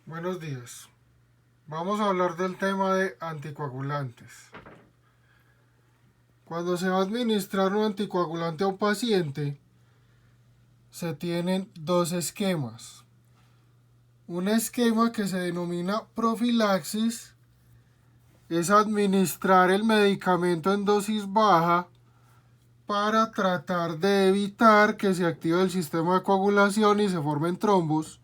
Buenos días. Vamos a hablar del tema de anticoagulantes. Cuando se va a administrar un anticoagulante a un paciente, se tienen dos esquemas. Un esquema que se denomina profilaxis es administrar el medicamento en dosis baja para tratar de evitar que se active el sistema de coagulación y se formen trombos.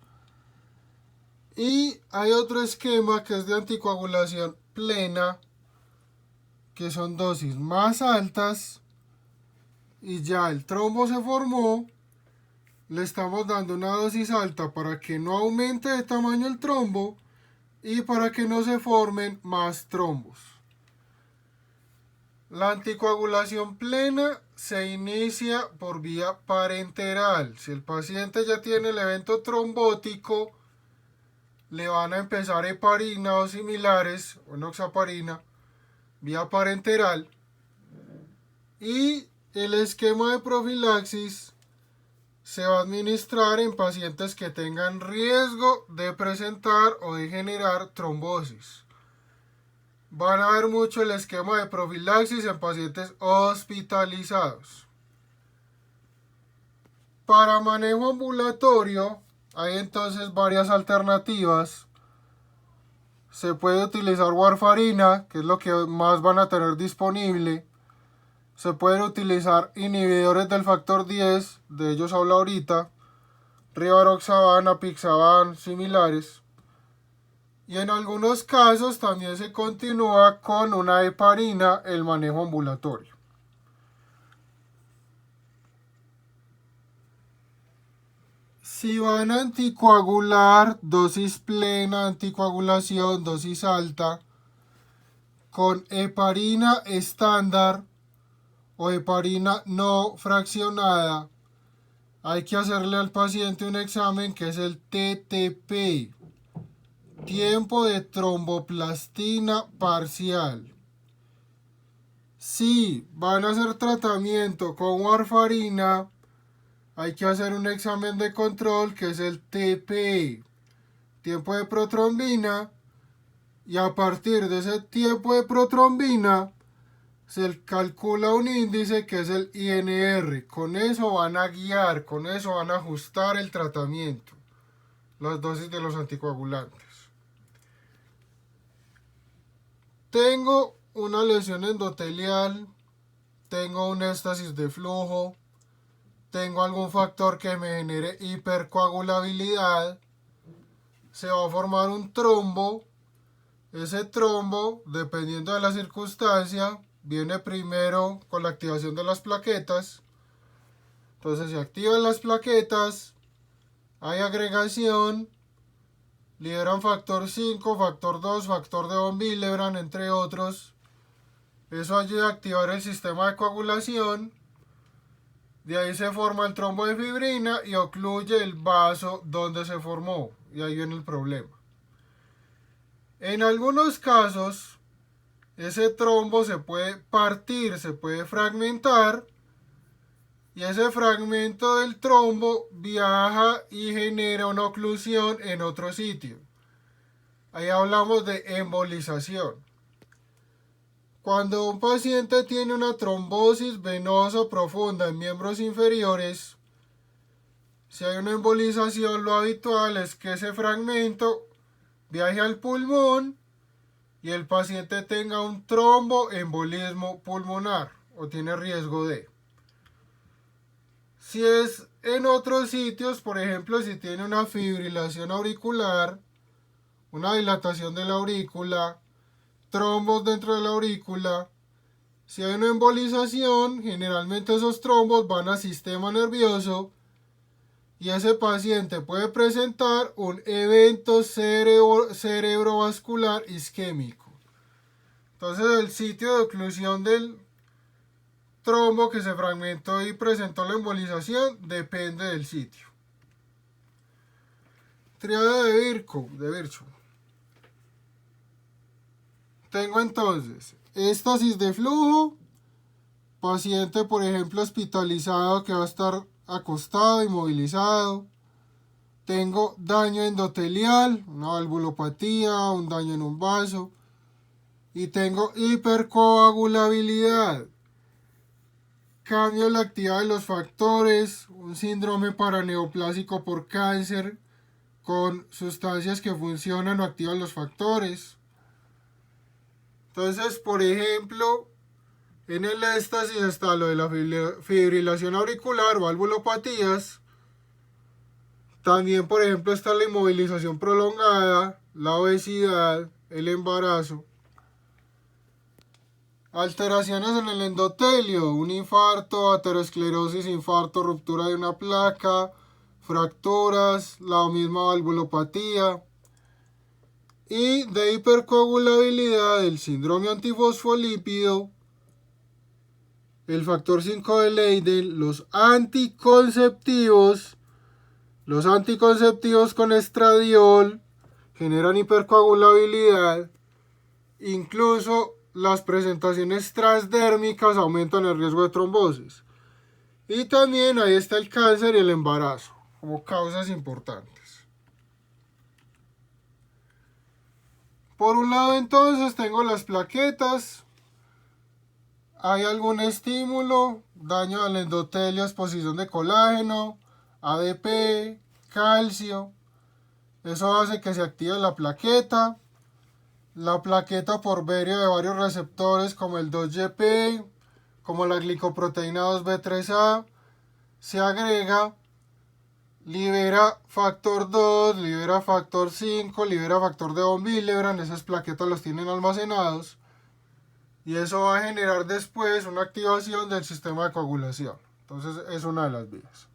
Y hay otro esquema que es de anticoagulación plena, que son dosis más altas y ya el trombo se formó, le estamos dando una dosis alta para que no aumente de tamaño el trombo y para que no se formen más trombos. La anticoagulación plena se inicia por vía parenteral. Si el paciente ya tiene el evento trombótico, le van a empezar heparina o similares, o enoxaparina, vía parenteral. Y el esquema de profilaxis se va a administrar en pacientes que tengan riesgo de presentar o de generar trombosis. Van a ver mucho el esquema de profilaxis en pacientes hospitalizados. Para manejo ambulatorio hay entonces varias alternativas. Se puede utilizar warfarina, que es lo que más van a tener disponible. Se pueden utilizar inhibidores del factor 10, de ellos habla ahorita, rivaroxaban, apixaban, similares. Y en algunos casos también se continúa con una heparina el manejo ambulatorio. Si van a anticoagular, dosis plena, anticoagulación, dosis alta, con heparina estándar o heparina no fraccionada, hay que hacerle al paciente un examen que es el TTP, tiempo de tromboplastina parcial. Si van a hacer tratamiento con warfarina, hay que hacer un examen de control que es el TP, tiempo de protrombina, y a partir de ese tiempo de protrombina se calcula un índice que es el INR. Con eso van a guiar, con eso van a ajustar el tratamiento, las dosis de los anticoagulantes. Tengo una lesión endotelial, tengo un éstasis de flujo, tengo algún factor que me genere hipercoagulabilidad, se va a formar un trombo. Ese trombo, dependiendo de la circunstancia, viene primero con la activación de las plaquetas. Entonces se activan las plaquetas, hay agregación, liberan factor 5, factor 2, factor de von Willebrand, entre otros. Eso ayuda a activar el sistema de coagulación. De ahí se forma el trombo de fibrina y ocluye el vaso donde se formó. Y ahí viene el problema. En algunos casos, ese trombo se puede partir, se puede fragmentar. Y ese fragmento del trombo viaja y genera una oclusión en otro sitio. Ahí hablamos de embolización. Cuando un paciente tiene una trombosis venosa profunda en miembros inferiores, si hay una embolización, lo habitual es que ese fragmento viaje al pulmón y el paciente tenga un tromboembolismo pulmonar o tiene riesgo de. Si es en otros sitios, por ejemplo, si tiene una fibrilación auricular, una dilatación de la aurícula, trombos dentro de la aurícula, si hay una embolización, generalmente esos trombos van al sistema nervioso y ese paciente puede presentar un evento cerebrovascular isquémico. Entonces el sitio de oclusión del trombo que se fragmentó y presentó la embolización depende del sitio. Triada de Virchow. Tengo entonces éstasis de flujo, paciente por ejemplo hospitalizado que va a estar acostado, inmovilizado, tengo daño endotelial, una valvulopatía, un daño en un vaso, y tengo hipercoagulabilidad, cambio en la actividad de los factores, un síndrome paraneoplásico por cáncer con sustancias que funcionan o activan los factores. Entonces, por ejemplo, en el éxtasis está lo de la fibrilación auricular, valvulopatías. También, por ejemplo, está la inmovilización prolongada, la obesidad, el embarazo. Alteraciones en el endotelio, un infarto, aterosclerosis, infarto, ruptura de una placa, fracturas, la misma valvulopatía. Y de hipercoagulabilidad, el síndrome antifosfolípido, el factor 5 de Leiden, los anticonceptivos con estradiol generan hipercoagulabilidad. Incluso las presentaciones transdérmicas aumentan el riesgo de trombosis. Y también ahí está el cáncer y el embarazo como causas importantes. Por un lado entonces tengo las plaquetas. Hay algún estímulo, daño al endotelio, exposición de colágeno, ADP, calcio. Eso hace que se active la plaqueta. La plaqueta por medio de varios receptores como el 2GP, como la glicoproteína 2B3A, se agrega, libera factor 2, libera factor 5, libera factor de von Willebrand. Esas plaquetas los tienen almacenados y eso va a generar después una activación del sistema de coagulación. Entonces es una de las vías.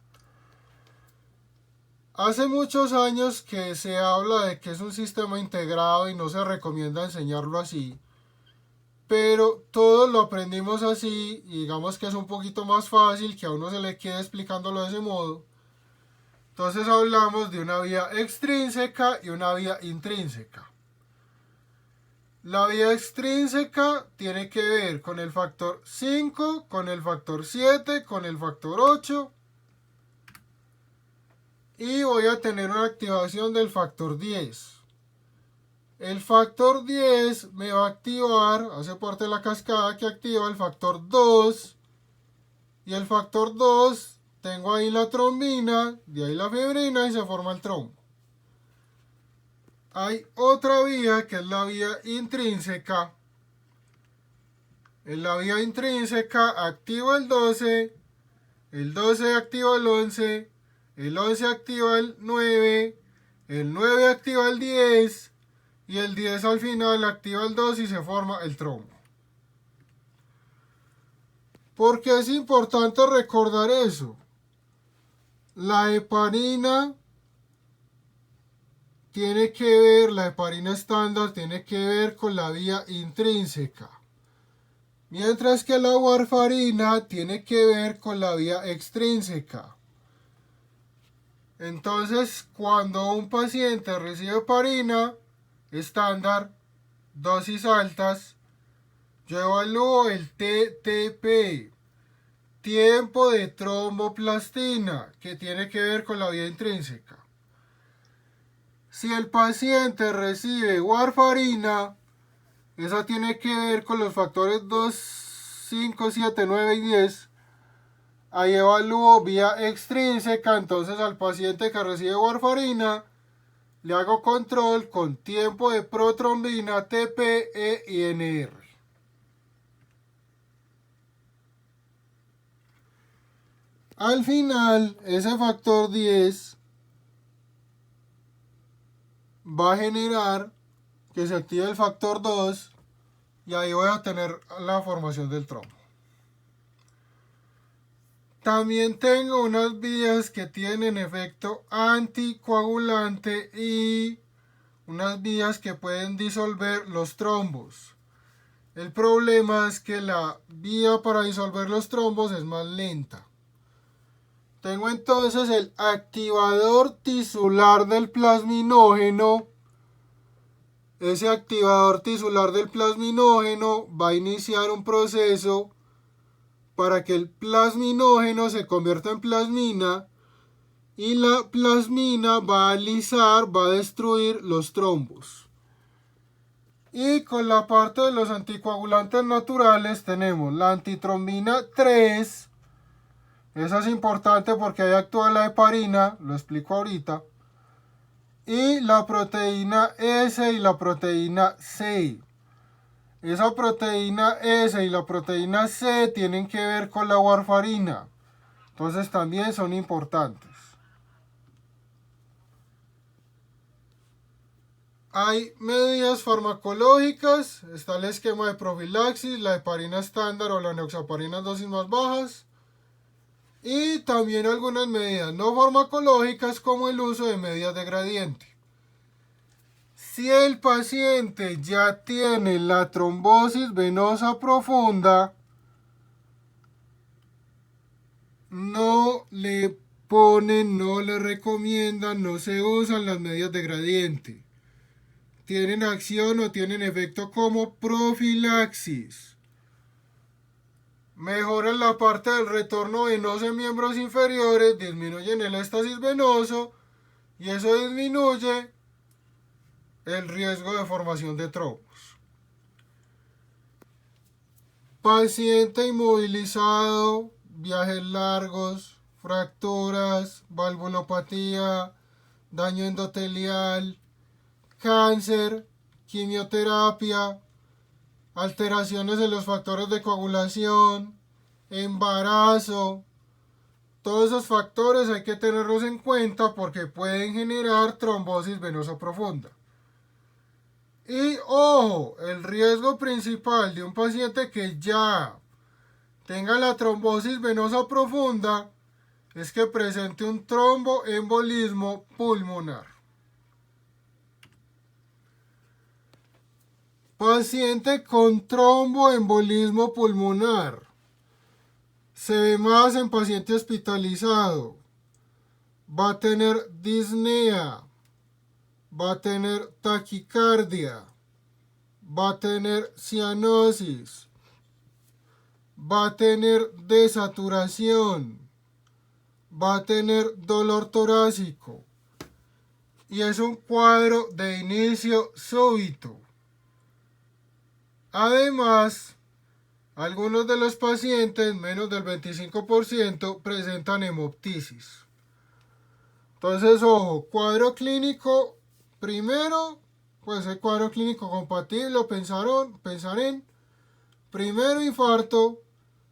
Hace muchos años que se habla de que es un sistema integrado y no se recomienda enseñarlo así, pero todos lo aprendimos así y digamos que es un poquito más fácil que a uno se le quede explicándolo de ese modo. Entonces hablamos de una vía extrínseca y una vía intrínseca. La vía extrínseca tiene que ver con el factor 5, con el factor 7, con el factor 8. Y voy a tener una activación del factor 10. El factor 10 me va a activar, hace parte de la cascada que activa el factor 2. Y el factor 2, tengo ahí la trombina, de ahí la fibrina y se forma el trombo. Hay otra vía que es la vía intrínseca. En la vía intrínseca activo el 12 activa el 11, el 11 activa el 9 activa el 10 y el 10 al final activa el 2 y se forma el trombo. ¿Por qué es importante recordar eso? La heparina la heparina estándar tiene que ver con la vía intrínseca, mientras que la warfarina tiene que ver con la vía extrínseca. Entonces, cuando un paciente recibe heparina estándar, dosis altas, yo evalúo el TTP, tiempo de tromboplastina, que tiene que ver con la vía intrínseca. Si el paciente recibe warfarina, esa tiene que ver con los factores 2, 5, 7, 9 y 10. Ahí evalúo vía extrínseca, entonces al paciente que recibe warfarina le hago control con tiempo de protrombina, TP, E y NR. Al final, ese factor 10 va a generar que se active el factor 2 y ahí voy a tener la formación del trombo. También tengo unas vías que tienen efecto anticoagulante y unas vías que pueden disolver los trombos. El problema es que la vía para disolver los trombos es más lenta. Tengo entonces el activador tisular del plasminógeno. Ese activador tisular del plasminógeno va a iniciar un proceso para que el plasminógeno se convierta en plasmina y la plasmina va a alisar, va a destruir los trombos. Y con la parte de los anticoagulantes naturales tenemos la antitrombina 3. Esa es importante porque ahí actúa la heparina, lo explico ahorita. Y la proteína S y la proteína C. Esa proteína S y la proteína C tienen que ver con la warfarina. Entonces también son importantes. Hay medidas farmacológicas, está el esquema de profilaxis, la heparina estándar o la enoxaparina en dosis más bajas. Y también algunas medidas no farmacológicas como el uso de medidas de gradiente. Si el paciente ya tiene la trombosis venosa profunda, no le ponen, no le recomiendan, no se usan las medidas de gradiente. Tienen acción o tienen efecto como profilaxis. Mejoran la parte del retorno venoso en miembros inferiores, disminuyen el éxtasis venoso y eso disminuye el riesgo de formación de trombos. Paciente inmovilizado, viajes largos, fracturas, valvulopatía, daño endotelial, cáncer, quimioterapia, alteraciones en los factores de coagulación, embarazo. Todos esos factores hay que tenerlos en cuenta porque pueden generar trombosis venosa profunda. Y ojo, el riesgo principal de un paciente que ya tenga la trombosis venosa profunda es que presente un tromboembolismo pulmonar. Paciente con tromboembolismo pulmonar. Se ve más en paciente hospitalizado. Va a tener disnea. Va a tener taquicardia. Va a tener cianosis. Va a tener desaturación. Va a tener dolor torácico. Y es un cuadro de inicio súbito. Además, algunos de los pacientes, menos del 25%, presentan hemoptisis. Entonces, ojo, cuadro clínico, primero, pues el cuadro clínico compatible, pensar en, primero infarto,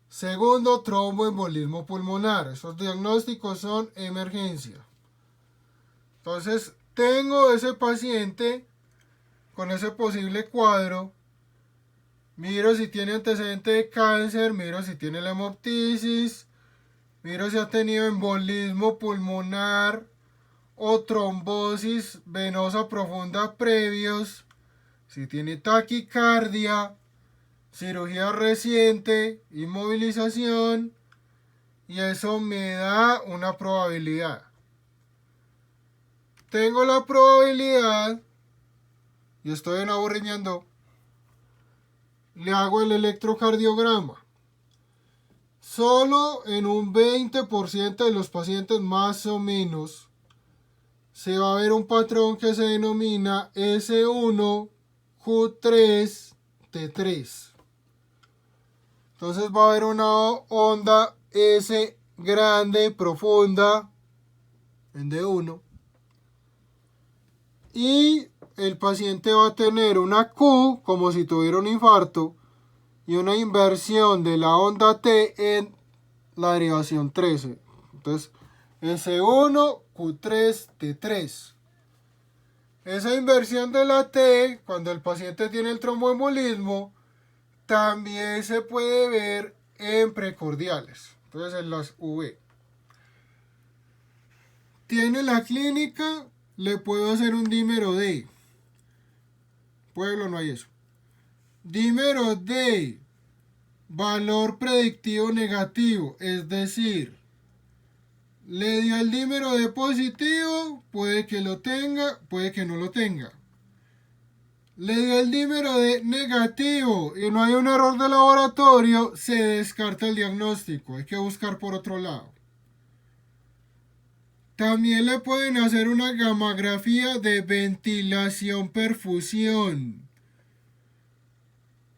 segundo tromboembolismo pulmonar. Esos diagnósticos son emergencia. Entonces, tengo ese paciente con ese posible cuadro. Miro si tiene antecedente de cáncer, miro si tiene la hemoptisis, miro si ha tenido embolismo pulmonar o trombosis venosa profunda previos, si tiene taquicardia, cirugía reciente, inmovilización, y eso me da una probabilidad. Tengo la probabilidad, y estoy en aburrimiento, le hago el electrocardiograma. Solo en un 20% de los pacientes más o menos se va a ver un patrón que se denomina S1Q3T3. Entonces va a haber una onda S grande, profunda, en D1. Y el paciente va a tener una Q como si tuviera un infarto y una inversión de la onda T en la derivación 13. Entonces, S1, Q3, T3. Esa inversión de la T, cuando el paciente tiene el tromboembolismo, también se puede ver en precordiales. Entonces, en las V. Tiene la clínica, le puedo hacer un dímero D. Pueblo, no hay eso. Dímero D, valor predictivo negativo, es decir, le dio el dímero D positivo, puede que lo tenga, puede que no lo tenga. Le dio el dímero D negativo y no hay un error de laboratorio, se descarta el diagnóstico, hay que buscar por otro lado. También le pueden hacer una gamografía de ventilación-perfusión.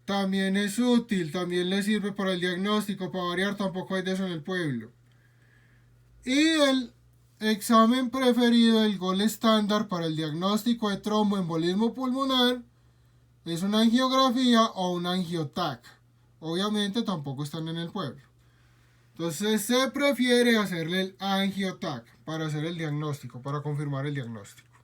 También es útil, también le sirve para el diagnóstico, para variar, tampoco hay de eso en el pueblo. Y el examen preferido, el gol estándar para el diagnóstico de tromboembolismo pulmonar, es una angiografía o un angiotac. Obviamente tampoco están en el pueblo. Entonces se prefiere hacerle el angiotac para hacer el diagnóstico, para confirmar el diagnóstico.